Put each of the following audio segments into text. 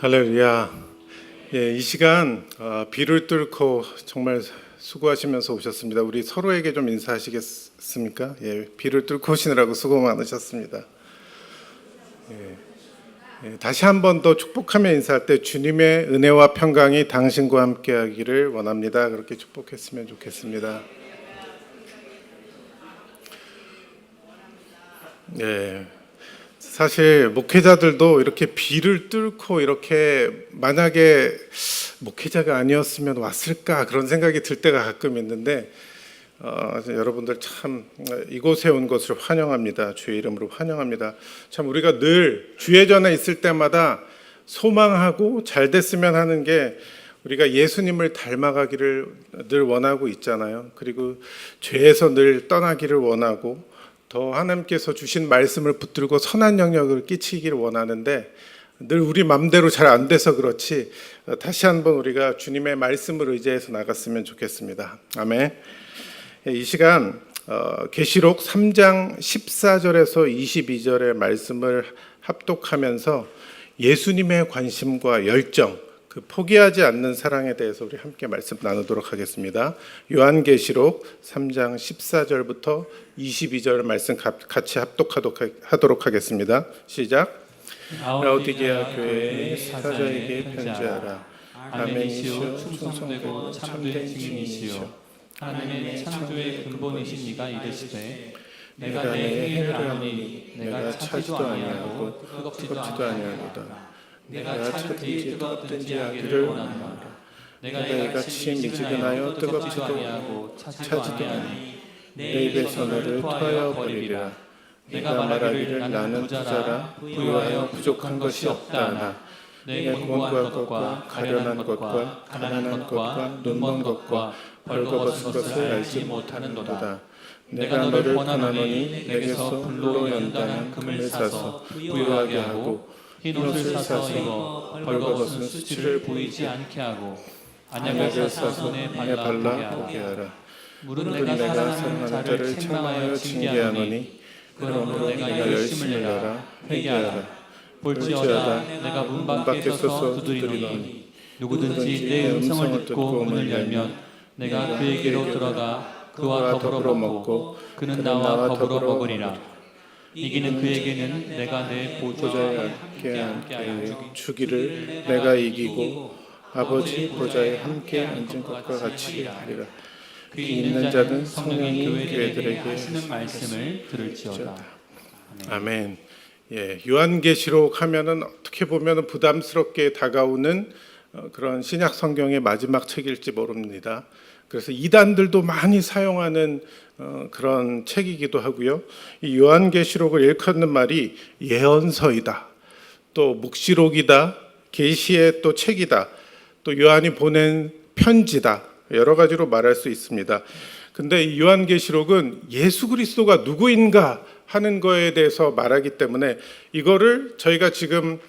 할렐루야. 이 시간 비를 뚫고 정말 수고하시면서 오셨습니다. 우리 서로에게 좀 인사하시겠습니까? 비를 뚫고 오시느라고 수고 많으셨습니다. 다시 한 번 더 축복하며 인사할 때 주님의 은혜와 평강이 당신과 함께하기를 원합니다. 그렇게 축복했으면 좋겠습니다. 사실 목회자들도 이렇게 비를 뚫고 이렇게 만약에 목회자가 아니었으면 왔을까 그런 생각이 들 때가 가끔 있는데 여러분들 참 이곳에 온 것을 환영합니다. 주의 이름으로 환영합니다. 참 우리가 늘 주예전에 있을 때마다 소망하고 잘 됐으면 하는 게 우리가 예수님을 닮아가기를 늘 원하고 있잖아요. 그리고 죄에서 늘 떠나기를 원하고 더 하나님께서 주신 말씀을 붙들고 선한 영역을 끼치기를 원하는데 늘 우리 맘대로 잘 안 돼서 그렇지 다시 한번 우리가 주님의 말씀을 의지해서 나갔으면 좋겠습니다. 아멘. 이 시간 계시록 3장 14절에서 22절의 말씀을 합독하면서 예수님의 관심과 열정, 그 포기하지 않는 사랑에 대해서 우리 함께 말씀 나누도록 하겠습니다. 요한계시록 3장 14절부터 22절 말씀 같이 합독하도록 하겠습니다. 시작. 라오디게아 교회의 사자에게 편지하라. 아멘이시오 충성되고 참된 증인이시오 하나님의 창조의 근본이신 이가 이르시되 내가 내 해를 아노니 내가 차지도 아니하고 뜨겁지도 아니하노다. 내가 차든지 뜨겁든지 하기를 원하노라. 내가 이같이 미지근하여 뜨겁지도 아니하고 차지도 아니 내 입에서 너를 토하여 버리리라. 내가 말하기를 나는 부자라 부유하여 부족한 것이 없다 하나 내 공고한 것과 가련한 것과 가난한 것과 눈먼 것과 벌거벗은 것을 알지 못하는도다. 내가 너를 권하노니 내게서 불로 연단한 금을 사서 부유하게 하고 흰옷을 사서 입어 벌거벗은 수치를 보이지 않게 하고 안약을 사서 내 발에 발라 보게 하라. 물은 내가 사랑하는 자를 책망하여 징계하노니 그러므로 내가 열심을 내라 회개하라. 볼지어다 내가 문 밖에 서서 두드리노니 누구든지 내 음성을 듣고 문을 열면 내가 그에게로 들어가 그와 더불어 먹고 그는 나와 더불어 먹으리라. 이기는 그에게는 내가 내 보좌에 함께 주기를 내가 이기고 아버지 보좌에 함께 앉은 것과 같이 하리라. 귀 있는 자는 성령이 교회들에게 하시는 말씀을 들을지어다. 아멘. 요한계시록 하면은 어떻게 보면 부담스럽게 다가오는 그런 신약 성경의 마지막 책일지 모릅니다. 그래서 이단들도 많이 사용하는 그런 책이기도 하고요. 이 요한계시록을 일컫는 말이 예언서이다, 또 묵시록이다, 계시의 또 책이다, 또 요한이 보낸 편지다, 여러 가지로 말할 수 있습니다. 근데 이 요한계시록은 예수 그리스도가 누구인가 하는 거에 대해서 말하기 때문에 이거를 저희가 지금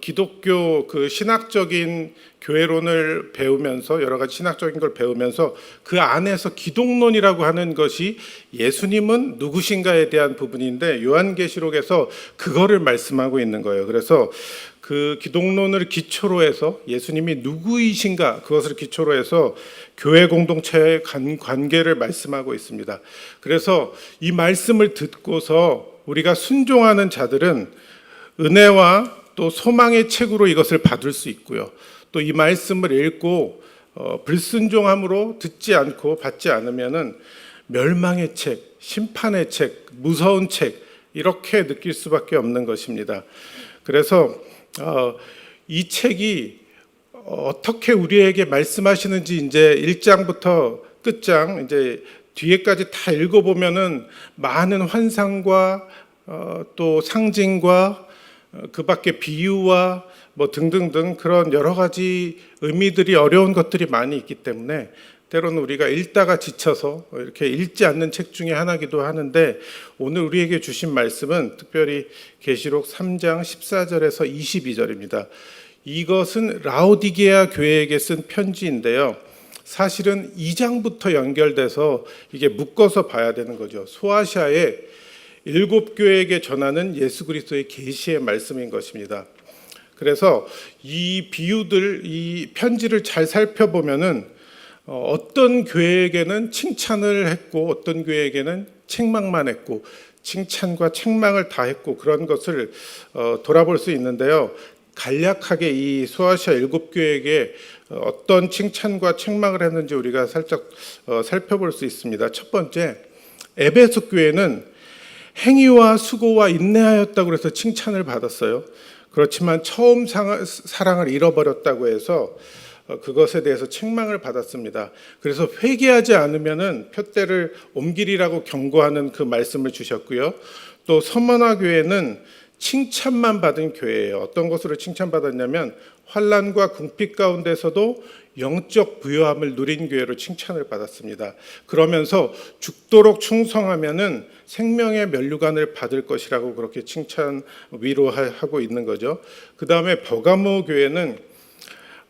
기독교 그 신학적인 교회론을 배우면서 여러 가지 신학적인 걸 배우면서 그 안에서 기독론이라고 하는 것이 예수님은 누구신가에 대한 부분인데 요한계시록에서 그거를 말씀하고 있는 거예요. 그래서 그 기독론을 기초로 해서 예수님이 누구이신가 그것을 기초로 해서 교회 공동체의 관계를 말씀하고 있습니다. 그래서 이 말씀을 듣고서 우리가 순종하는 자들은 은혜와 또 소망의 책으로 이것을 받을 수 있고요. 또 이 말씀을 읽고 불순종함으로 듣지 않고 받지 않으면은 멸망의 책, 심판의 책, 무서운 책 이렇게 느낄 수밖에 없는 것입니다. 그래서 이 책이 어떻게 우리에게 말씀하시는지 이제 1장부터 끝장 이제 뒤에까지 다 읽어보면은 많은 환상과 또 상징과 그 밖에 비유와 뭐 등등등 그런 여러 가지 의미들이 어려운 것들이 많이 있기 때문에 때로는 우리가 읽다가 지쳐서 이렇게 읽지 않는 책 중에 하나기도 하는데 오늘 우리에게 주신 말씀은 특별히 계시록 3장 14절에서 22절입니다. 이것은 라오디게아 교회에게 쓴 편지인데요. 사실은 2장부터 연결돼서 이게 묶어서 봐야 되는 거죠. 소아시아의 7교회에게 전하는 예수 그리스도의 계시의 말씀인 것입니다. 그래서 이 비유들, 이 편지를 잘 살펴보면은 어떤 교회에게는 칭찬을 했고 어떤 교회에게는 책망만 했고 칭찬과 책망을 다 했고 그런 것을 돌아볼 수 있는데요. 간략하게 이 소아시아 7교회에게 어떤 칭찬과 책망을 했는지 우리가 살짝 살펴볼 수 있습니다. 첫 번째, 에베소 교회는 행위와 수고와 인내하였다고 해서 칭찬을 받았어요. 그렇지만 처음 사랑을 잃어버렸다고 해서 그것에 대해서 책망을 받았습니다. 그래서 회개하지 않으면은 푯대를 옮기리라고 경고하는 그 말씀을 주셨고요. 또 서머나 교회는 칭찬만 받은 교회예요. 어떤 것으로 칭찬받았냐면 환난과 궁핍 가운데서도 영적 부요함을 누린 교회로 칭찬을 받았습니다. 그러면서 죽도록 충성하면은 생명의 면류관을 받을 것이라고 그렇게 칭찬 위로하고 있는 거죠. 그 다음에 버가모 교회는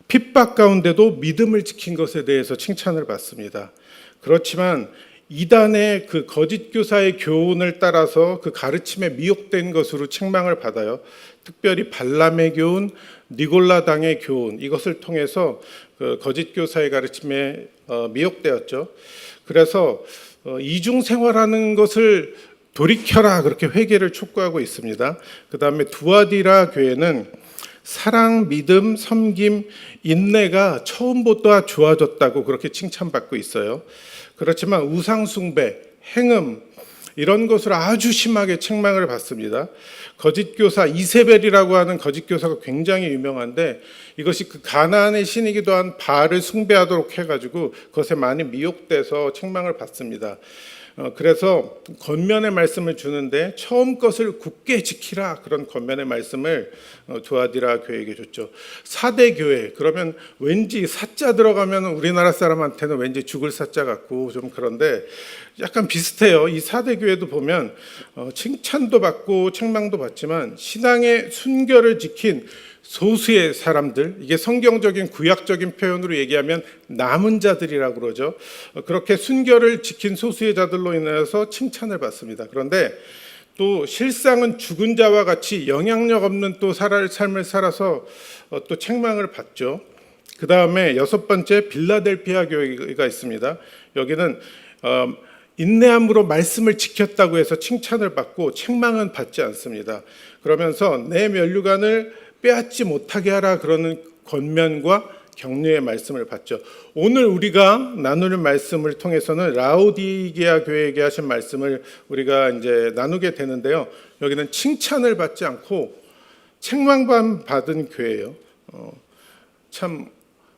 핍박 가운데도 믿음을 지킨 것에 대해서 칭찬을 받습니다. 그렇지만 이단의 그 거짓 교사의 교훈을 따라서 그 가르침에 미혹된 것으로 책망을 받아요. 특별히 발람의 교훈, 니골라당의 교훈, 이것을 통해서 그 거짓 교사의 가르침에 미혹되었죠. 그래서 이중 생활하는 것을 돌이켜라, 그렇게 회개를 촉구하고 있습니다. 그 다음에 두아디라 교회는 사랑, 믿음, 섬김, 인내가 처음보다 좋아졌다고 그렇게 칭찬받고 있어요. 그렇지만 우상 숭배, 행음 이런 것을 아주 심하게 책망을 받습니다. 거짓 교사 이세벨이라고 하는 거짓 교사가 굉장히 유명한데 이것이 그 가나안의 신이기도 한 바알을 숭배하도록 해가지고 그것에 많이 미혹돼서 책망을 받습니다. 그래서 권면의 말씀을 주는데 처음 것을 굳게 지키라, 그런 권면의 말씀을 두아디라 교회에게 줬죠. 4대 교회, 그러면 왠지 사자 들어가면 우리나라 사람한테는 왠지 죽을 사자 같고 좀 그런데 약간 비슷해요. 이 4대 교회도 보면 칭찬도 받고 책망도 받지만 신앙의 순결을 지킨 소수의 사람들, 이게 성경적인 구약적인 표현으로 얘기하면 남은 자들이라고 그러죠. 그렇게 순결을 지킨 소수의 자들로 인해서 칭찬을 받습니다. 그런데 또 실상은 죽은 자와 같이 영향력 없는 또 삶을 살아서 또 책망을 받죠. 그 다음에 6번째 빌라델피아 교회가 있습니다. 여기는 인내함으로 말씀을 지켰다고 해서 칭찬을 받고 책망은 받지 않습니다. 그러면서 내 면류관을 빼앗지 못하게 하라, 그러는 권면과 격려의 말씀을 받죠. 오늘 우리가 나누는 말씀을 통해서는 라오디게아 교회에게 하신 말씀을 우리가 이제 나누게 되는데요. 여기는 칭찬을 받지 않고 책망만 받은 교회예요. 참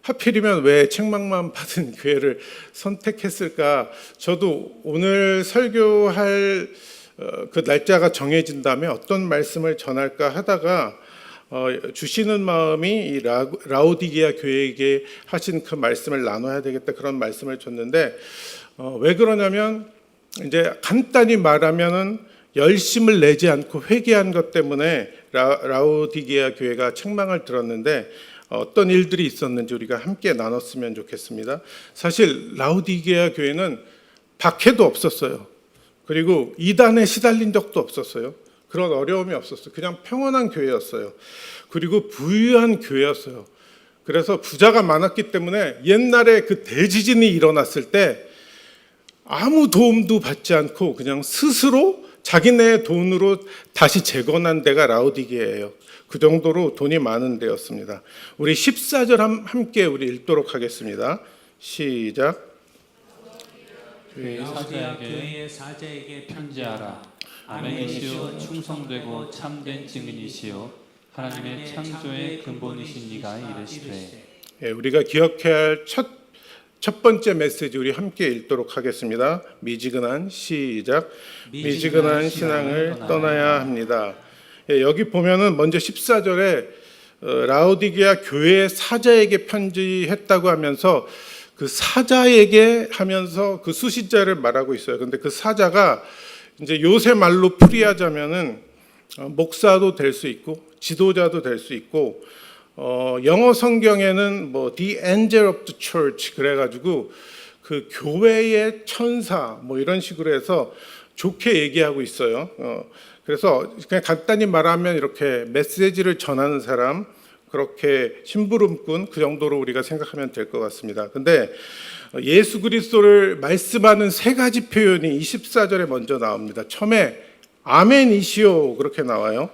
하필이면 왜 책망만 받은 교회를 선택했을까? 저도 오늘 설교할 그 날짜가 정해진다면 어떤 말씀을 전할까 하다가 주시는 마음이 이 라오디게아 교회에게 하신 그 말씀을 나눠야 되겠다, 그런 말씀을 줬는데 왜 그러냐면 이제 간단히 말하면은 열심을 내지 않고 회개한 것 때문에 라오디게아 교회가 책망을 들었는데 어떤 일들이 있었는지 우리가 함께 나눴으면 좋겠습니다. 사실 라오디게아 교회는 박해도 없었어요. 그리고 이단에 시달린 적도 없었어요. 그런 어려움이 없었어요. 그냥 평온한 교회였어요. 그리고 부유한 교회였어요. 그래서 부자가 많았기 때문에 옛날에 그 대지진이 일어났을 때 아무 도움도 받지 않고 그냥 스스로 자기네 돈으로 다시 재건한 데가 라오디게아예요. 그 정도로 돈이 많은 데였습니다. 우리 14절 함께 우리 읽도록 하겠습니다. 시작. 교회의 사제에게 편지하라. 아멘이시오, 충성되고 참된 증인이시오, 하나님의 창조의 근본이신 이가 이르시되. 우리가 기억해야 할 첫 번째 메시지 우리 함께 읽도록 하겠습니다. 미지근한 시작. 미지근한 신앙을 떠나야 합니다. 여기 보면은 먼저 14절에 라오디게아 교회 사자에게 편지했다고 하면서 그 사자에게 하면서 그 수식자를 말하고 있어요. 그런데 그 사자가 이제 요새 말로 풀이하자면은 목사도 될 수 있고 지도자도 될 수 있고 영어 성경에는 뭐 the angel of the church 그래가지고 그 교회의 천사 뭐 이런 식으로 해서 좋게 얘기하고 있어요. 그래서 그냥 간단히 말하면 이렇게 메시지를 전하는 사람, 그렇게 심부름꾼 그 정도로 우리가 생각하면 될 것 같습니다. 근데 예수 그리스도를 말씀하는 세 가지 표현이 24절에 먼저 나옵니다. 처음에 아멘이시오 그렇게 나와요.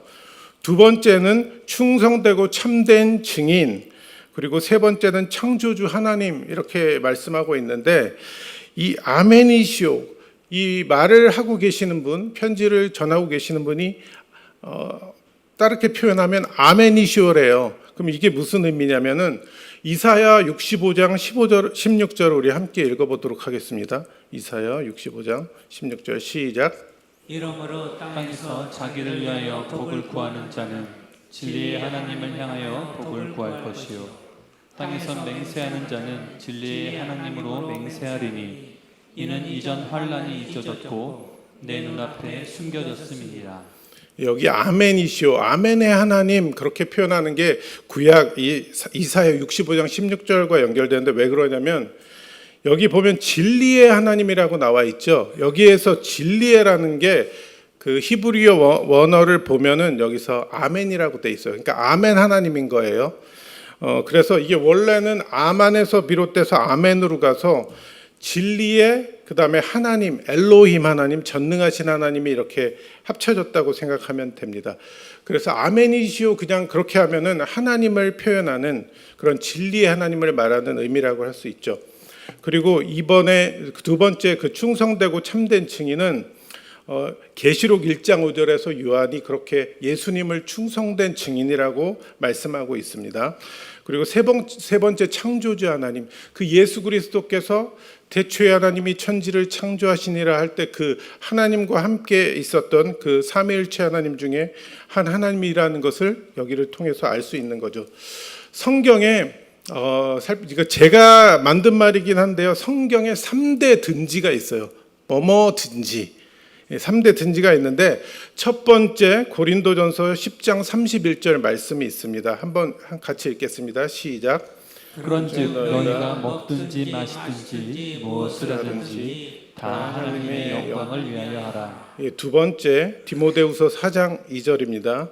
두 번째는 충성되고 참된 증인, 그리고 세 번째는 창조주 하나님 이렇게 말씀하고 있는데, 이 아멘이시오, 이 말을 하고 계시는 분, 편지를 전하고 계시는 분이 다르게 표현하면 아멘이시오래요. 그럼 이게 무슨 의미냐면은 이사야 65장 15절 16절 우리 함께 읽어보도록 하겠습니다. 이사야 65장 16절 시작. 이러므로 땅에서 자기를 위하여 복을 구하는 자는 진리의 하나님을 향하여 복을 구할 것이요, 땅에서 맹세하는 자는 진리의 하나님으로 맹세하리니 이는 이전 환란이 잊어졌고 내 눈앞에 숨겨졌음이니라. 여기 아멘이시오, 아멘의 하나님 그렇게 표현하는 게 구약 이사야 65장 16절과 연결되는데, 왜 그러냐면 여기 보면 진리의 하나님이라고 나와 있죠. 여기에서 진리의라는 게 그 히브리어 원어를 보면은 여기서 아멘이라고 돼 있어요. 그러니까 아멘 하나님인 거예요. 그래서 이게 원래는 아만에서 비롯돼서 아멘으로 가서 진리의 그다음에 하나님, 엘로힘 하나님, 전능하신 하나님이 이렇게 합쳐졌다고 생각하면 됩니다. 그래서 아멘이시오 그냥 그렇게 하면은 하나님을 표현하는 그런 진리의 하나님을 말하는 의미라고 할 수 있죠. 그리고 이번에 두 번째 그 충성되고 참된 증인은 계시록 1장 5절에서 요한이 그렇게 예수님을 충성된 증인이라고 말씀하고 있습니다. 그리고 세 번째 창조주 하나님, 그 예수 그리스도께서 태초에 하나님이 천지를 창조하시니라 할 때 그 하나님과 함께 있었던 그 삼위일체 하나님 중에 한 하나님이라는 것을 여기를 통해서 알 수 있는 거죠. 성경에 이거 제가 만든 말이긴 한데요. 성경에 3대 든지가 있어요. 뭐뭐든지. 3대 든지가 있는데, 첫 번째 고린도전서 10장 31절 말씀이 있습니다. 한번 같이 읽겠습니다. 시작. 그런즉 너희가 먹든지 마시든지 무엇을 하든지 다 하나님의 영광을 위하여 하라. 두 번째 디모데후서 4장 2절입니다.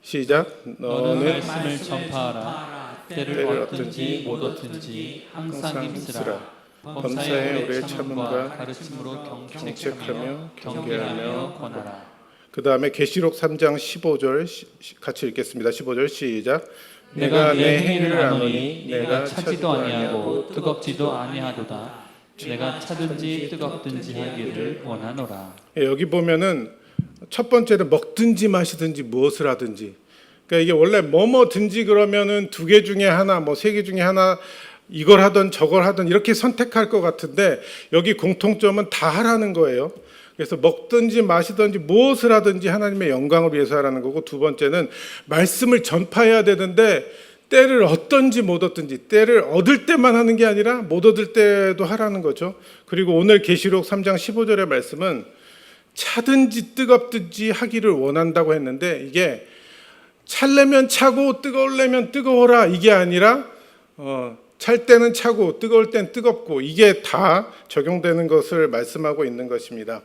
시작. 너는 말씀을 전파하라. 때를 얻든지 못 얻든지 항상 힘쓰라. 범사에 오래 참음과 가르침으로 경책하며 경계하며 권하라. 그 다음에 계시록 3장 15절 같이 읽겠습니다. 15절 시작. 내가 내 행위를 아노니 내가 차지도 아니하고 뜨겁지도 아니하도다. 내가 차든지 뜨겁든지 하기를 원하노라. 여기 보면은 첫 번째는 먹든지 마시든지 무엇을 하든지. 그러니까 이게 원래 뭐든지 그러면은 두 개 중에 하나, 뭐 세 개 중에 하나, 이걸 하든 저걸 하든 이렇게 선택할 것 같은데, 여기 공통점은 다 하라는 거예요. 그래서 먹든지 마시든지 무엇을 하든지 하나님의 영광을 위해서 하라는 거고, 두 번째는 말씀을 전파해야 되는데 때를 얻든지 못 얻든지, 때를 얻을 때만 하는 게 아니라 못 얻을 때도 하라는 거죠. 그리고 오늘 계시록 3장 15절의 말씀은 차든지 뜨겁든지 하기를 원한다고 했는데, 이게 찰려면 차고 뜨거울려면 뜨거워라 이게 아니라 찰 때는 차고 뜨거울 땐 뜨겁고, 이게 다 적용되는 것을 말씀하고 있는 것입니다.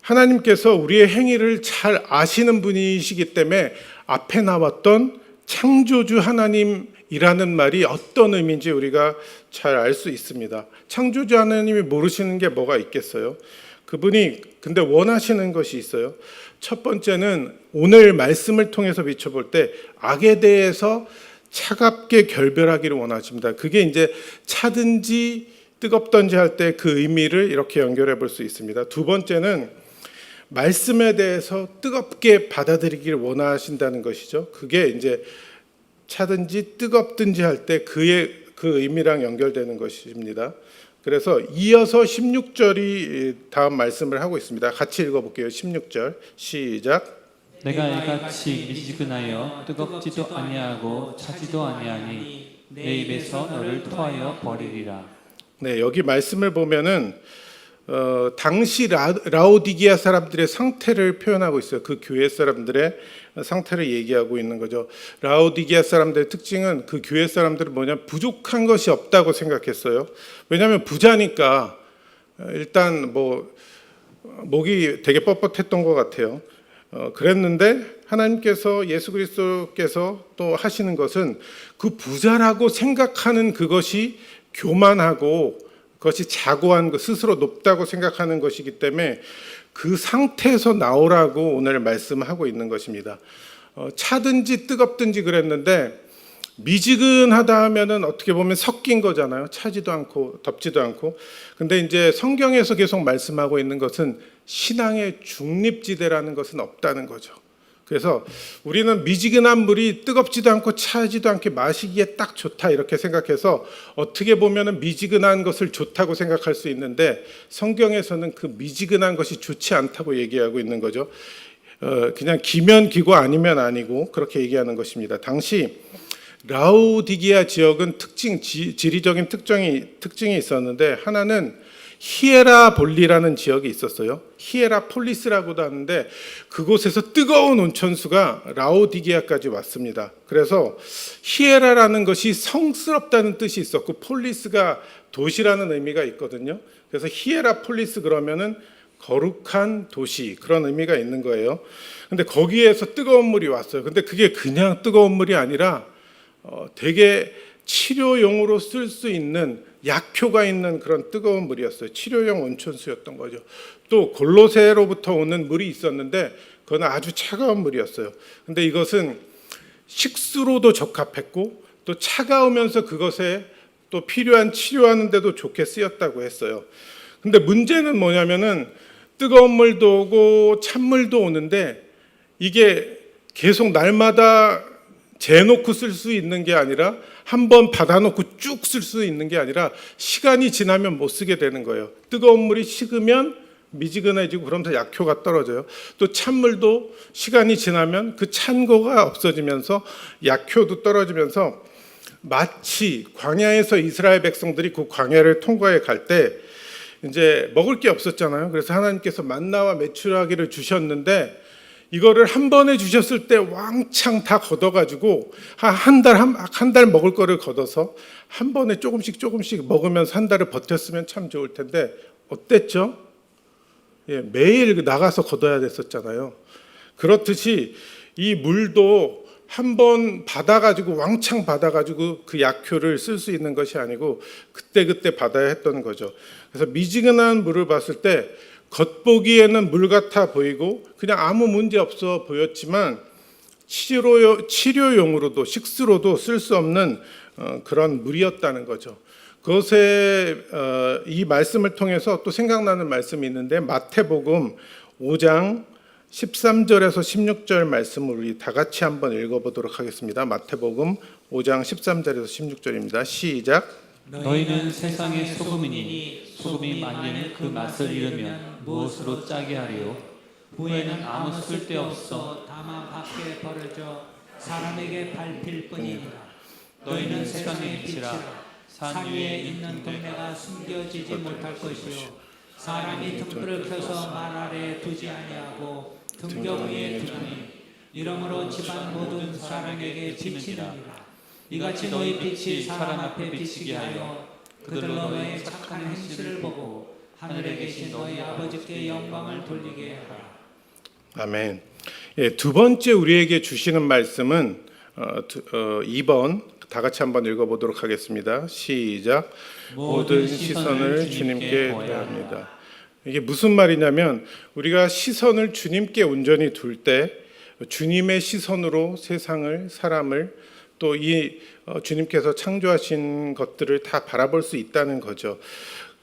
하나님께서 우리의 행위를 잘 아시는 분이시기 때문에 앞에 나왔던 창조주 하나님이라는 말이 어떤 의미인지 우리가 잘 알 수 있습니다. 창조주 하나님이 모르시는 게 뭐가 있겠어요? 그분이 근데 원하시는 것이 있어요. 첫 번째는 오늘 말씀을 통해서 비춰볼 때 악에 대해서 차갑게 결별하기를 원하십니다. 그게 이제 차든지 뜨겁든지 할 때 그 의미를 이렇게 연결해 볼 수 있습니다. 두 번째는 말씀에 대해서 뜨겁게 받아들이기를 원하신다는 것이죠. 그게 이제 차든지 뜨겁든지 할 때 그의 그 의미랑 연결되는 것입니다. 그래서 이어서 16절이 다음 말씀을 하고 있습니다. 같이 읽어볼게요. 16절 시작. 내가 이같이 미지근하여 뜨겁지도 아니하고 차지도 아니하니 내 입에서 너를 토하여 버리리라. 네, 여기 말씀을 보면은 당시 라오디게아 사람들의 상태를 표현하고 있어요. 그 교회 사람들의 상태를 얘기하고 있는 거죠. 라오디게아 사람들의 특징은, 그 교회 사람들은 뭐냐면 부족한 것이 없다고 생각했어요. 왜냐하면 부자니까 일단 뭐 목이 되게 뻣뻣했던 것 같아요. 그랬는데 하나님께서 예수 그리스도께서 또 하시는 것은 그 부자라고 생각하는 그것이 교만하고 그것이 자고한 것, 스스로 높다고 생각하는 것이기 때문에 그 상태에서 나오라고 오늘 말씀하고 있는 것입니다. 차든지 뜨겁든지 그랬는데 미지근하다 하면은 어떻게 보면 섞인 거잖아요. 차지도 않고 덥지도 않고. 근데 이제 성경에서 계속 말씀하고 있는 것은 신앙의 중립지대라는 것은 없다는 거죠. 그래서 우리는 미지근한 물이 뜨겁지도 않고 차지도 않게 마시기에 딱 좋다 이렇게 생각해서 어떻게 보면은 미지근한 것을 좋다고 생각할 수 있는데 성경에서는 그 미지근한 것이 좋지 않다고 얘기하고 있는 거죠. 그냥 기면 기고 아니면 아니고 그렇게 얘기하는 것입니다. 당시 라오디게아 지역은 지리적인 특징이 있었는데 하나는 히에라볼리라는 지역이 있었어요. 히에라폴리스라고도 하는데 그곳에서 뜨거운 온천수가 라오디게아까지 왔습니다. 그래서 히에라라는 것이 성스럽다는 뜻이 있었고 폴리스가 도시라는 의미가 있거든요. 그래서 히에라폴리스 그러면은 거룩한 도시 그런 의미가 있는 거예요. 근데 거기에서 뜨거운 물이 왔어요. 근데 그게 그냥 뜨거운 물이 아니라 되게 치료용으로 쓸 수 있는 약효가 있는 그런 뜨거운 물이었어요. 치료용 온천수였던 거죠. 또 골로새로부터 오는 물이 있었는데 그건 아주 차가운 물이었어요. 근데 이것은 식수로도 적합했고 또 차가우면서 그것에 또 필요한 치료하는 데도 좋게 쓰였다고 했어요. 근데 문제는 뭐냐면은 뜨거운 물도 오고 찬물도 오는데 이게 계속 날마다 재놓고 쓸 수 있는 게 아니라 한번 받아놓고 쭉 쓸 수 있는 게 아니라 시간이 지나면 못 쓰게 되는 거예요. 뜨거운 물이 식으면 미지근해지고 그러면서 약효가 떨어져요. 또 찬물도 시간이 지나면 그 찬 거가 없어지면서 약효도 떨어지면서 마치 광야에서 이스라엘 백성들이 그 광야를 통과해 갈 때 이제 먹을 게 없었잖아요. 그래서 하나님께서 만나와 메추라기를 주셨는데 이거를 한 번에 주셨을 때 왕창 다 걷어가지고 한 달 먹을 거를 걷어서 한 번에 조금씩 먹으면서 한 달을 버텼으면 참 좋을 텐데 어땠죠? 예, 매일 나가서 걷어야 됐었잖아요. 그렇듯이 이 물도 한 번 받아가지고 왕창 받아가지고 그 약효를 쓸 수 있는 것이 아니고 그때 받아야 했던 거죠. 그래서 미지근한 물을 봤을 때 겉보기에는 물 같아 보이고 그냥 아무 문제 없어 보였지만 치료용으로도 식수로도 쓸 수 없는 그런 물이었다는 거죠. 그것에 이 말씀을 통해서 또 생각나는 말씀이 있는데 마태복음 5장 13절에서 16절 말씀을 우리 다 같이 한번 읽어보도록 하겠습니다. 마태복음 5장 13절에서 16절입니다. 시작. 너희는 세상의 소금이니 소금이 만일 그 맛을 잃으면 무엇으로 짜게 하리요? 후에는 아무 쓸데없어 다만 밖에 버려져 사람에게 밟힐 뿐이니라. 너희는 세상의 빛이라. 산 위에 있는 동네가 숨겨지지 못할 것이요 사람이 등불을 켜서 말 아래에 두지 아니하고 등경 위에 두니 이러므로 집안 모든 사람에게 비치느니라. 이같이 너희 빛이 사람 앞에 비치게 하여 그들로 너희 착한 행실을 보고 하늘에 계신 너희 아버지께 영광을 돌리게 하라. 아멘. 예, 두 번째 우리에게 주시는 말씀은 2번 다 같이 한번 읽어보도록 하겠습니다. 시작. 모든 시선을 주님께 둬야 합니다. 이게 무슨 말이냐면 우리가 시선을 주님께 온전히 둘 때 주님의 시선으로 세상을 사람을 또 이 주님께서 창조하신 것들을 다 바라볼 수 있다는 거죠.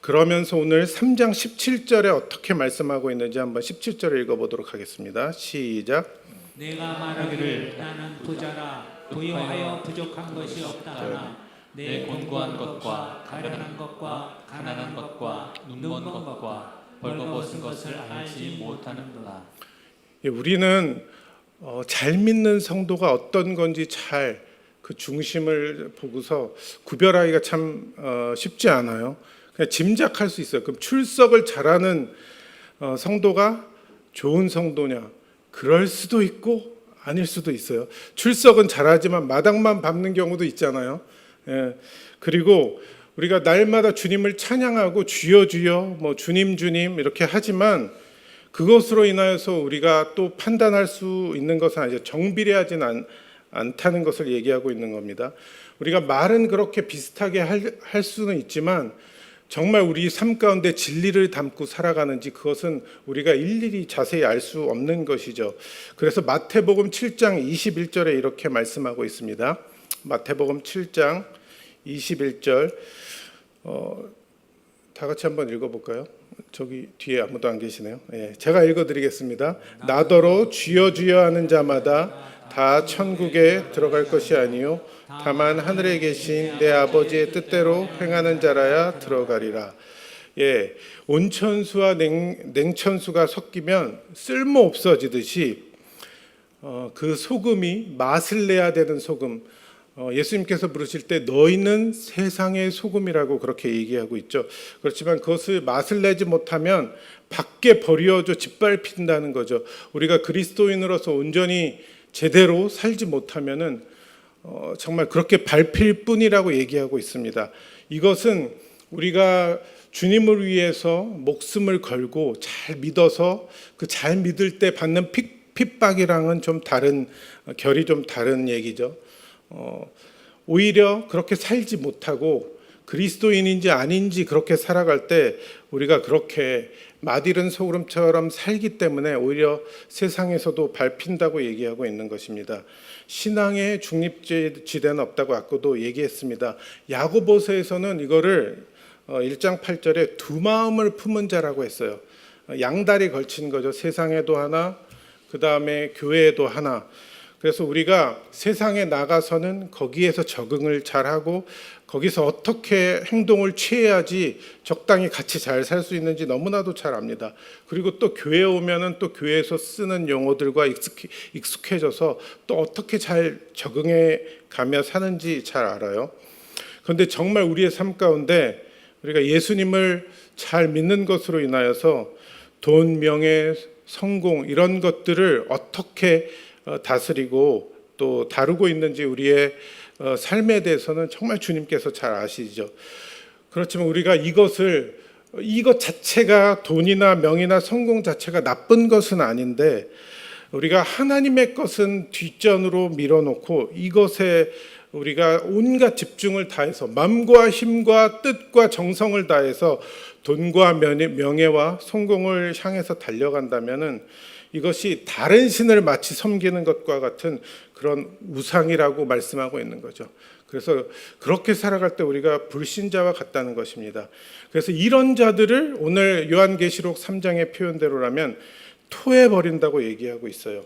그러면서 오늘 3장 17절에 어떻게 말씀하고 있는지 한번 17절을 읽어보도록 하겠습니다. 시작. 내가 말하기를 나는 부자라 부유하여 부족한 것이 없다나 내 곤고한 것과 가련한 것과 가난한 것과 눈먼 것과 벌거벗은 것을 알지 못하는도다. 우리는 잘 믿는 성도가 어떤 건지 잘 그 중심을 보고서 구별하기가 참 쉽지 않아요. 그냥 짐작할 수 있어요. 그럼 출석을 잘하는 성도가 좋은 성도냐? 그럴 수도 있고 아닐 수도 있어요. 출석은 잘하지만 마당만 밟는 경우도 있잖아요. 예. 그리고 우리가 날마다 주님을 찬양하고 주여 주여 뭐 주님 주님 이렇게 하지만 그것으로 인하여서 우리가 또 판단할 수 있는 것은 아니죠. 정비례하진 않다는 것을 얘기하고 있는 겁니다. 우리가 말은 그렇게 비슷하게 할 수는 있지만 정말 우리 삶 가운데 진리를 담고 살아가는지 그것은 우리가 일일이 자세히 알 수 없는 것이죠. 그래서 마태복음 7장 21절에 이렇게 말씀하고 있습니다. 마태복음 7장 21절 다 같이 한번 읽어볼까요? 저기 뒤에 아무도 안 계시네요. 예, 제가 읽어드리겠습니다. 나더러 주여 주여 하는 자마다 다 천국에 들어갈 것이 아니요 다만 하늘에 계신 내 아버지의 뜻대로 행하는 자라야 들어가리라. 예, 온천수와 냉천수가 섞이면 쓸모 없어지듯이 그 소금이 맛을 내야 되는 소금, 예수님께서 부르실 때 너희는 세상의 소금이라고 그렇게 얘기하고 있죠. 그렇지만 그것을 맛을 내지 못하면 밖에 버려져 짓밟힌다는 거죠. 우리가 그리스도인으로서 온전히 제대로 살지 못하면은 정말 그렇게 밟힐 뿐이라고 얘기하고 있습니다. 이것은 우리가 주님을 위해서 목숨을 걸고 잘 믿어서 그 잘 믿을 때 받는 핍박이랑은 좀 다른, 결이 좀 다른 얘기죠. 오히려 그렇게 살지 못하고 그리스도인인지 아닌지 그렇게 살아갈 때 우리가 그렇게 맛이른 소금처럼 살기 때문에 오히려 세상에서도 밟힌다고 얘기하고 있는 것입니다. 신앙의 중립지대는 없다고 아까도 얘기했습니다. 야고보서에서는 이거를 1장 8절에 두 마음을 품은 자라고 했어요. 양다리 걸친 거죠. 세상에도 하나, 그 다음에 교회에도 하나. 그래서 우리가 세상에 나가서는 거기에서 적응을 잘하고 거기서 어떻게 행동을 취해야지 적당히 같이 잘 살 수 있는지 너무나도 잘 압니다. 그리고 또 교회에 오면은 또 교회에서 쓰는 용어들과 익숙해져서 또 어떻게 잘 적응해 가며 사는지 잘 알아요. 그런데 정말 우리의 삶 가운데 우리가 예수님을 잘 믿는 것으로 인하여서 돈, 명예, 성공 이런 것들을 어떻게 다스리고 또 다루고 있는지 우리의 삶에 대해서는 정말 주님께서 잘 아시죠. 그렇지만 우리가 이것 자체가 돈이나 명예나 성공 자체가 나쁜 것은 아닌데 우리가 하나님의 것은 뒷전으로 밀어놓고 이것에 우리가 온갖 집중을 다해서 마음과 힘과 뜻과 정성을 다해서 돈과 명예와 성공을 향해서 달려간다면은 이것이 다른 신을 마치 섬기는 것과 같은 그런 우상이라고 말씀하고 있는 거죠. 그래서 그렇게 살아갈 때 우리가 불신자와 같다는 것입니다. 그래서 이런 자들을 오늘 요한계시록 3장의 표현대로라면 토해버린다고 얘기하고 있어요.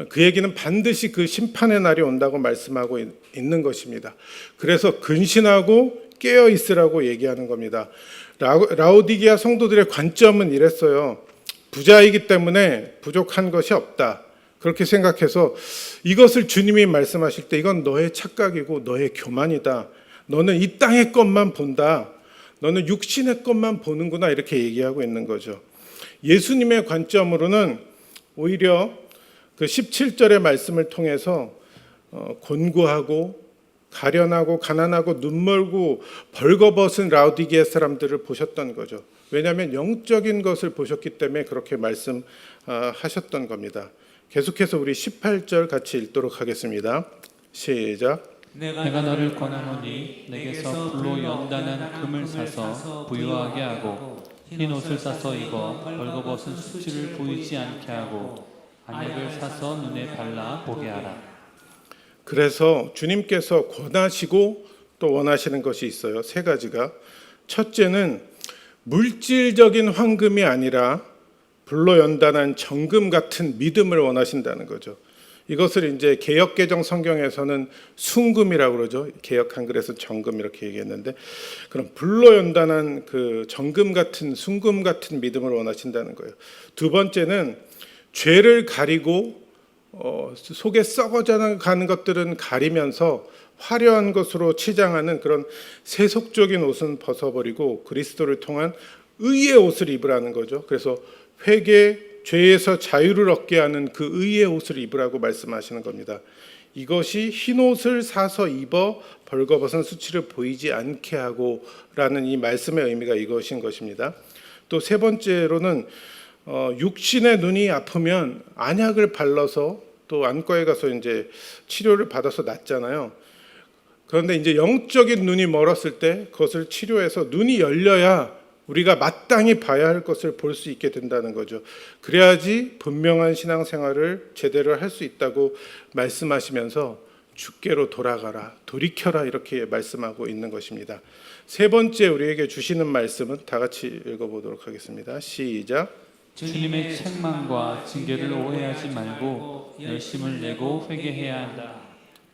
그 얘기는 반드시 그 심판의 날이 온다고 말씀하고 있는 것입니다. 그래서 근신하고 깨어 있으라고 얘기하는 겁니다. 라오디게아 성도들의 관점은 이랬어요. 부자이기 때문에 부족한 것이 없다. 그렇게 생각해서 이것을 주님이 말씀하실 때 이건 너의 착각이고 너의 교만이다. 너는 이 땅의 것만 본다. 너는 육신의 것만 보는구나. 이렇게 얘기하고 있는 거죠. 예수님의 관점으로는 오히려 그 17절의 말씀을 통해서 곤고하고 가련하고 가난하고 눈멀고 벌거벗은 라오디게아 사람들을 보셨던 거죠. 왜냐하면 영적인 것을 보셨기 때문에 그렇게 말씀하셨던 겁니다. 계속해서 우리 18절 같이 읽도록 하겠습니다. 시작. 내가 너를 권하노니 내게서 불로 연단한 금을 사서 부유하게 하고 흰 옷을 사서 입어 벌거벗은 수치를 보이지 않게 하고 안약을 사서 눈에 발라 보게 하라. 그래서 주님께서 권하시고 또 원하시는 것이 있어요. 세 가지가. 첫째는 물질적인 황금이 아니라 불로 연단한 정금 같은 믿음을 원하신다는 거죠. 이것을 이제 개역개정 성경에서는 순금이라고 그러죠. 개역 한글에서 정금 이렇게 얘기했는데 그럼 불로 연단한 그 정금 같은 순금 같은 믿음을 원하신다는 거예요. 두 번째는 죄를 가리고 속에 썩어져 가는 것들은 가리면서 화려한 것으로 치장하는 그런 세속적인 옷은 벗어버리고 그리스도를 통한 의의 옷을 입으라는 거죠. 그래서 회개, 죄에서 자유를 얻게 하는 그 의의 옷을 입으라고 말씀하시는 겁니다. 이것이 흰 옷을 사서 입어 벌거벗은 수치를 보이지 않게 하고라는 이 말씀의 의미가 이것인 것입니다. 또 세 번째로는 육신의 눈이 아프면 안약을 발라서 또 안과에 가서 이제 치료를 받아서 낫잖아요. 그런데 이제 영적인 눈이 멀었을 때 그것을 치료해서 눈이 열려야 우리가 마땅히 봐야 할 것을 볼 수 있게 된다는 거죠. 그래야지 분명한 신앙생활을 제대로 할 수 있다고 말씀하시면서 주께로 돌아가라, 돌이켜라 이렇게 말씀하고 있는 것입니다. 세 번째 우리에게 주시는 말씀은 다 같이 읽어보도록 하겠습니다. 시작. 주님의 책망과 징계를 오해하지 말고 열심을 내고 회개해야 한다.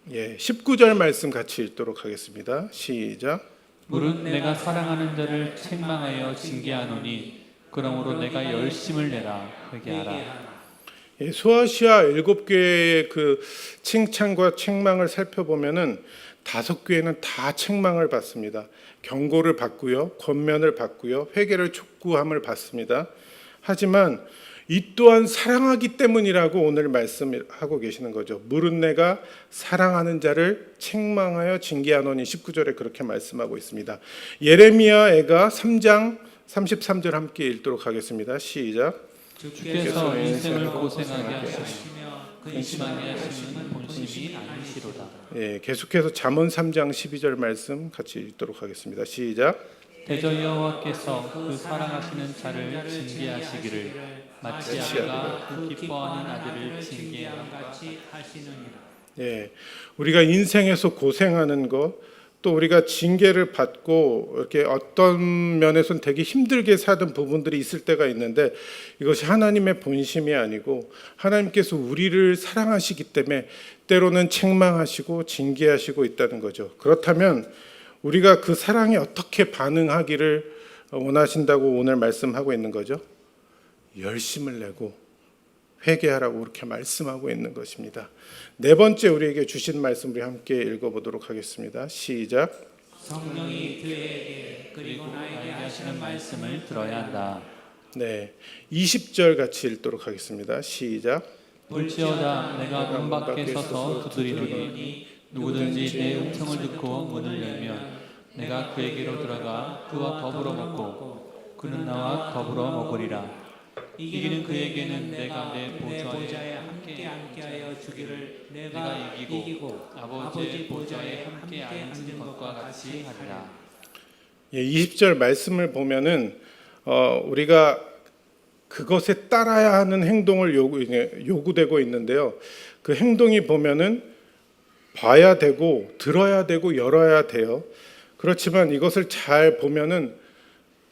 19절 말씀 같이 읽도록 하겠습니다. 시작. 물은 내가 사랑하는 자를 책망하여 징계하노니 그러므로 내가 열심을 내라 회개하라. 소아시아 7교회의 그 칭찬과 책망을 살펴보면은 5교회는 다 책망을 받습니다. 경고를 받고요, 권면을 받고요, 회개를 촉구함을 받습니다. 하지만 이 또한 사랑하기 때문이라고 오늘 말씀하고 계시는 거죠. 물은 내가 사랑하는 자를 책망하여 징계하노니 19절에 그렇게 말씀하고 있습니다. 예레미야애가 3장 33절 함께 읽도록 하겠습니다. 시작. 주께서 인생을 고생하게 하시며 근심하게 하시는 본심이 아니시로다. 계속해서 잠언 3장 12절 말씀 같이 읽도록 하겠습니다. 시작. 대저 여호와께서 그 사랑하시는 자를 징계하시기를 마치 아비가 그 기뻐하는 아들을 징계함 같이 하시느니라. 우리가 인생에서 고생하는 것, 또 우리가 징계를 받고 이렇게 어떤 면에서는 되게 힘들게 사는 부분들이 있을 때가 있는데 이것이 하나님의 본심이 아니고 하나님께서 우리를 사랑하시기 때문에 때로는 책망하시고 징계하시고 있다는 거죠. 그렇다면 우리가 그 사랑에 어떻게 반응하기를 원하신다고 오늘 말씀하고 있는 거죠? 열심을 내고 회개하라고 그렇게 말씀하고 있는 것입니다. 네 번째 우리에게 주신 말씀 우리 함께 읽어보도록 하겠습니다. 시작. 성령이 그에게 그리고 나에게 하시는 말씀을 들어야 한다. 20절 같이 읽도록 하겠습니다. 시작. 볼지어다 내가 문 밖에 서서 두드리노니 누구든지 내 음성을 듣고 문을 열면 내가 그에게로 들어가 그와 더불어 먹고 그는 나와 더불어 먹으리라. 이기는 그에게는 내가 내 보좌에 함께 하여 주기를 내가 이기고 아버지의 보좌에 함께 앉은 것과 같이 하리라. 20절 말씀을 보면은 우리가 그것에 따라야 하는 행동을 요구되고 있는데요. 그 행동이 보면은 봐야 되고 들어야 되고 열어야 돼요. 그렇지만 이것을 잘 보면은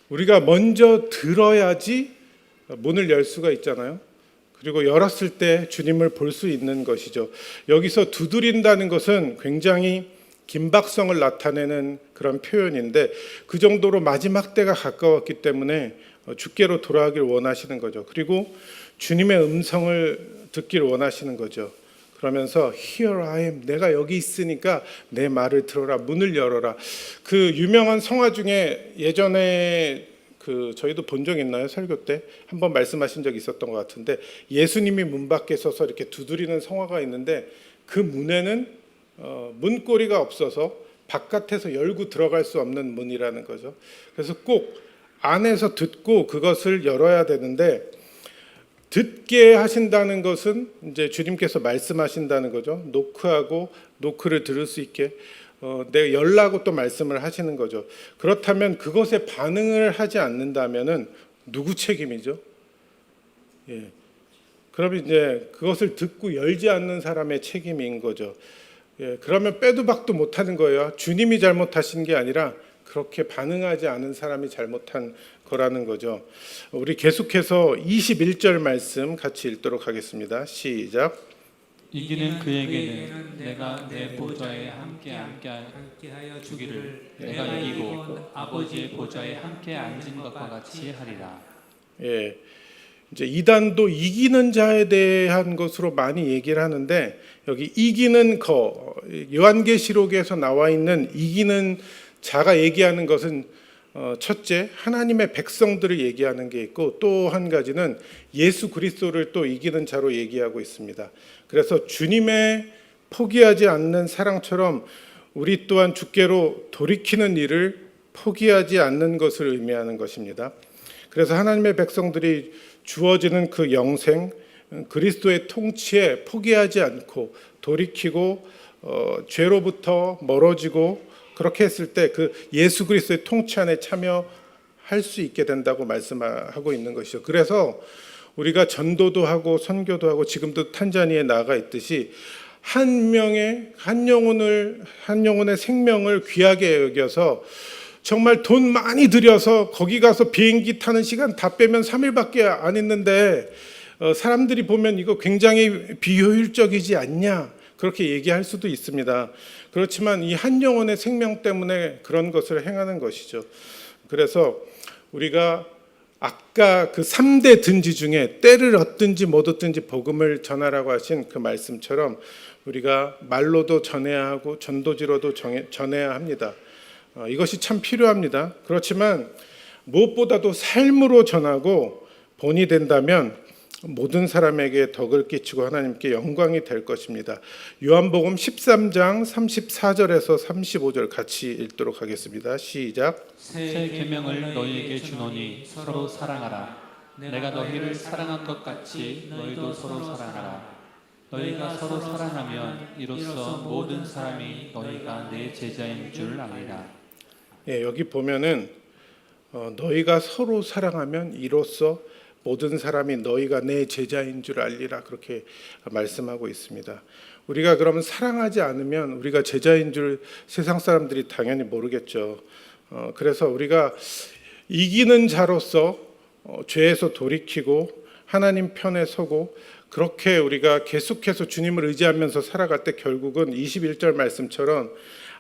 우리가 먼저 들어야지 문을 열 수가 있잖아요. 그리고 열었을 때 주님을 볼 수 있는 것이죠. 여기서 두드린다는 것은 굉장히 긴박성을 나타내는 그런 표현인데 그 정도로 마지막 때가 가까웠기 때문에 주께로 돌아가길 원하시는 거죠. 그리고 주님의 음성을 듣길 원하시는 거죠. 그러면서 Here I am, 내가 여기 있으니까 내 말을 들어라, 문을 열어라. 그 유명한 성화 중에 예전에 저희도 본 적 있나요? 설교 때 한번 말씀하신 적이 있었던 것 같은데 예수님이 문 밖에 서서 이렇게 두드리는 성화가 있는데 그 문에는 문고리가 없어서 바깥에서 열고 들어갈 수 없는 문이라는 거죠. 그래서 꼭 안에서 듣고 그것을 열어야 되는데 듣게 하신다는 것은 이제 주님께서 말씀하신다는 거죠. 노크하고 노크를 들을 수 있게 내가 열라고 또 말씀을 하시는 거죠. 그렇다면 그것에 반응을 하지 않는다면은 누구 책임이죠? 그럼 이제 그것을 듣고 열지 않는 사람의 책임인 거죠. 그러면 빼도 박도 못하는 거예요. 주님이 잘못하신 게 아니라 그렇게 반응하지 않은 사람이 잘못한 거라는 거죠. 우리 계속해서 21절 말씀 같이 읽도록 하겠습니다. 시작. 이기는 그에게는 내가 내 보좌에 함께 하여 주기를 내가 이기고 아버지의 보좌에 함께 앉은 것과 같이 하리라. 이제 이단도 이기는 자에 대한 것으로 많이 얘기를 하는데 여기 이기는 거 요한계시록에서 나와 있는 이기는 자가 얘기하는 것은 첫째 하나님의 백성들을 얘기하는 게 있고 또 한 가지는 예수 그리스도를 또 이기는 자로 얘기하고 있습니다. 그래서 주님의 포기하지 않는 사랑처럼 우리 또한 주께로 돌이키는 일을 포기하지 않는 것을 의미하는 것입니다. 그래서 하나님의 백성들이 주어지는 그 영생, 그리스도의 통치에 포기하지 않고 돌이키고 죄로부터 멀어지고 그렇게 했을 때 그 예수 그리스도의 통치 안에 참여할 수 있게 된다고 말씀하고 있는 것이죠. 그래서 우리가 전도도 하고 선교도 하고 지금도 탄자니아에 나가 있듯이 한 영혼의 생명을 귀하게 여겨서 정말 돈 많이 들여서 거기 가서 비행기 타는 시간 다 빼면 3일밖에 안 있는데 사람들이 보면 이거 굉장히 비효율적이지 않냐 그렇게 얘기할 수도 있습니다. 그렇지만 이 한 영혼의 생명 때문에 그런 것을 행하는 것이죠. 그래서 우리가 아까 그 3대 든지 중에 때를 얻든지 못 얻든지 복음을 전하라고 하신 그 말씀처럼 우리가 말로도 전해야 하고 전도지로도 전해야 합니다. 이것이 참 필요합니다. 그렇지만 무엇보다도 삶으로 전하고 본이 된다면 모든 사람에게 덕을 끼치고 하나님께 영광이 될 것입니다. 요한복음 13장 34절에서 35절 같이 읽도록 하겠습니다. 시작. 새 계명을 너희에게 주노니 서로 사랑하라. 내가 너희를 사랑한 것 같이 너희도 서로 사랑하라. 너희가 서로 사랑하면 이로써 모든 사람이 너희가 내 제자인 줄 알리라. 예, 여기 보면은 너희가 서로 사랑하면 이로써 모든 사람이 너희가 내 제자인 줄 알리라 그렇게 말씀하고 있습니다. 우리가 그러면 사랑하지 않으면 우리가 제자인 줄 세상 사람들이 당연히 모르겠죠. 그래서 우리가 이기는 자로서 죄에서 돌이키고 하나님 편에 서고 그렇게 우리가 계속해서 주님을 의지하면서 살아갈 때 결국은 21절 말씀처럼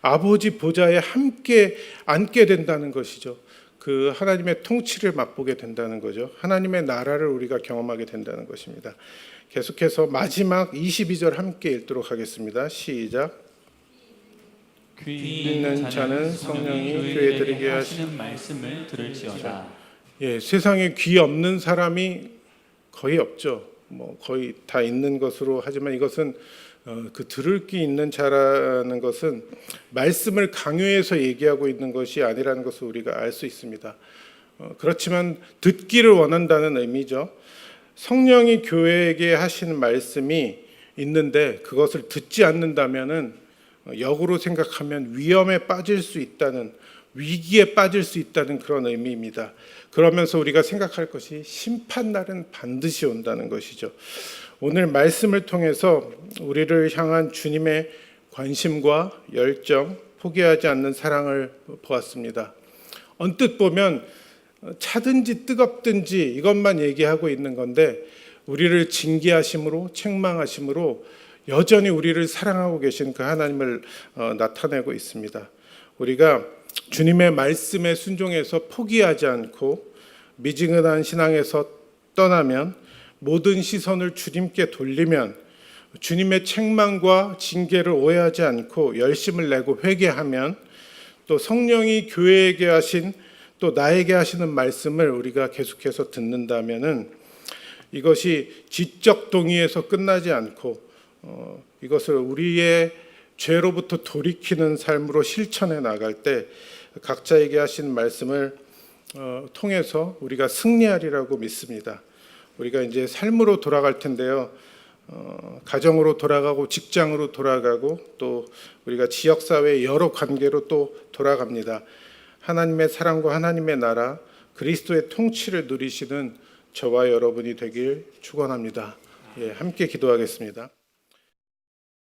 아버지 보좌에 함께 앉게 된다는 것이죠. 그 하나님의 통치를 맛보게 된다는 거죠. 하나님의 나라를 우리가 경험하게 된다는 것입니다. 계속해서 마지막 22절 함께 읽도록 하겠습니다. 시작. 귀 있는 자는 성령이 교회들에게 하시는 말씀을 들을지어다. 예, 세상에 귀 없는 사람이 거의 없죠. 거의 다 있는 것으로 하지만 이것은 그 들을 귀 있는 자라는 것은 말씀을 강요해서 얘기하고 있는 것이 아니라는 것을 우리가 알 수 있습니다. 그렇지만 듣기를 원한다는 의미죠. 성령이 교회에게 하시는 말씀이 있는데 그것을 듣지 않는다면은 역으로 생각하면 위험에 빠질 수 있다는 위기에 빠질 수 있다는 그런 의미입니다. 그러면서 우리가 생각할 것이 심판날은 반드시 온다는 것이죠. 오늘 말씀을 통해서 우리를 향한 주님의 관심과 열정, 포기하지 않는 사랑을 보았습니다. 언뜻 보면 차든지 뜨겁든지 이것만 얘기하고 있는 건데 우리를 징계하심으로 책망하심으로 여전히 우리를 사랑하고 계신 그 하나님을 나타내고 있습니다. 우리가 주님의 말씀에 순종해서 포기하지 않고 미지근한 신앙에서 떠나면 모든 시선을 주님께 돌리면 주님의 책망과 징계를 오해하지 않고 열심을 내고 회개하면 또 성령이 교회에게 하신 또 나에게 하시는 말씀을 우리가 계속해서 듣는다면은 이것이 지적 동의에서 끝나지 않고 이것을 우리의 죄로부터 돌이키는 삶으로 실천해 나갈 때 각자에게 하신 말씀을 통해서 우리가 승리하리라고 믿습니다. 우리가 이제 삶으로 돌아갈 텐데요. 가정으로 돌아가고 직장으로 돌아가고 또 우리가 지역사회 여러 관계로 또 돌아갑니다. 하나님의 사랑과 하나님의 나라 그리스도의 통치를 누리시는 저와 여러분이 되길 축원합니다. 예, 함께 기도하겠습니다.